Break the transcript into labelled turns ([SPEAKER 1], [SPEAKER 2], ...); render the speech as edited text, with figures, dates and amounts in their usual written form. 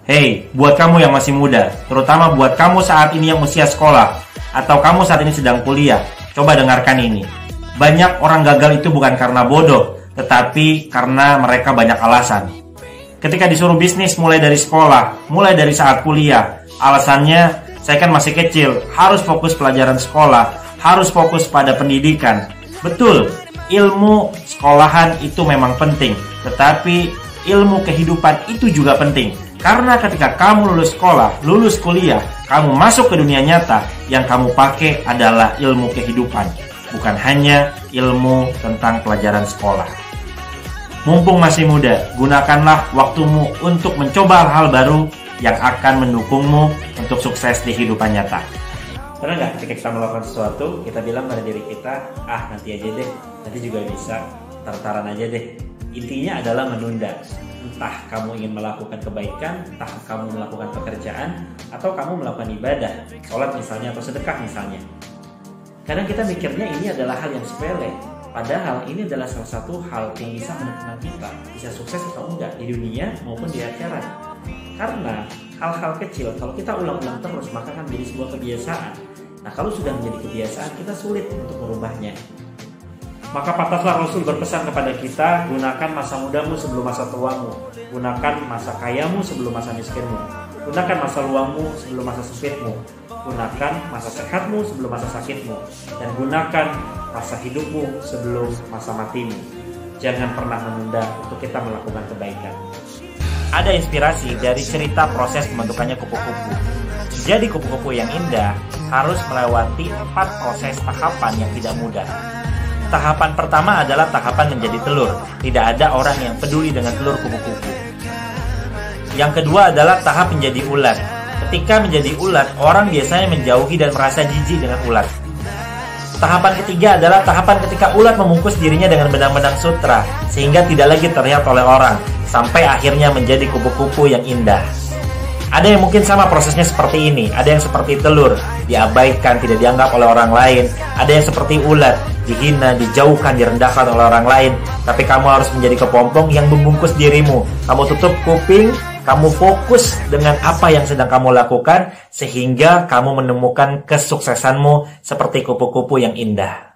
[SPEAKER 1] Hei, buat kamu yang masih muda, terutama buat kamu saat ini yang usia sekolah, atau kamu saat ini sedang kuliah, coba dengarkan ini. Banyak orang gagal itu bukan karena bodoh, tetapi karena mereka banyak alasan. Ketika disuruh bisnis mulai dari sekolah, mulai dari saat kuliah, alasannya, saya kan masih kecil, harus fokus pelajaran sekolah, harus fokus pada pendidikan. Betul, ilmu sekolahan itu memang penting, tetapi ilmu kehidupan itu juga penting. Karena ketika kamu lulus sekolah, lulus kuliah, kamu masuk ke dunia nyata, yang kamu pakai adalah ilmu kehidupan, bukan hanya ilmu tentang pelajaran sekolah. Mumpung masih muda, gunakanlah waktumu untuk mencoba hal-hal baru yang akan mendukungmu untuk sukses di kehidupan nyata. Pernah nggak ketika kita melakukan sesuatu, kita bilang pada diri kita, nanti aja deh, nanti juga bisa, tar-taran aja deh. Intinya adalah menunda. Entah kamu ingin melakukan kebaikan, entah kamu melakukan pekerjaan, atau kamu melakukan ibadah, sholat misalnya, atau sedekah misalnya. Kadang kita mikirnya ini adalah hal yang sepele, padahal ini adalah salah satu hal yang bisa menentukan kita, bisa sukses atau enggak di dunia maupun di akhirat. Karena hal-hal kecil, kalau kita ulang-ulang terus, maka akan menjadi sebuah kebiasaan. Nah, kalau sudah menjadi kebiasaan, kita sulit untuk merubahnya. Maka pantaslah Rasul berpesan kepada kita, gunakan masa mudamu sebelum masa tuamu, gunakan masa kayamu sebelum masa miskinmu, gunakan masa luangmu sebelum masa sempitmu, gunakan masa sehatmu sebelum masa sakitmu, dan gunakan masa hidupmu sebelum masa matimu. Jangan pernah menunda untuk kita melakukan kebaikan. Ada inspirasi dari cerita proses pembentukannya kupu-kupu. Jadi kupu-kupu yang indah harus melewati 4 proses tahapan yang tidak mudah. Tahapan pertama adalah tahapan menjadi telur. Tidak ada orang yang peduli dengan telur kupu-kupu. Yang kedua adalah tahap menjadi ulat. Ketika menjadi ulat, orang biasanya menjauhi dan merasa jijik dengan ulat. Tahapan ketiga adalah tahapan ketika ulat membungkus dirinya dengan benang-benang sutra, sehingga tidak lagi terlihat oleh orang, sampai akhirnya menjadi kupu-kupu yang indah. Ada yang mungkin sama prosesnya seperti ini. Ada yang seperti telur, diabaikan, tidak dianggap oleh orang lain. Ada yang seperti ulat, dihina, dijauhkan, direndahkan oleh orang lain. Tapi kamu harus menjadi kepompong yang membungkus dirimu. Kamu tutup kuping, kamu fokus dengan apa yang sedang kamu lakukan, sehingga kamu menemukan kesuksesanmu seperti kupu-kupu yang indah.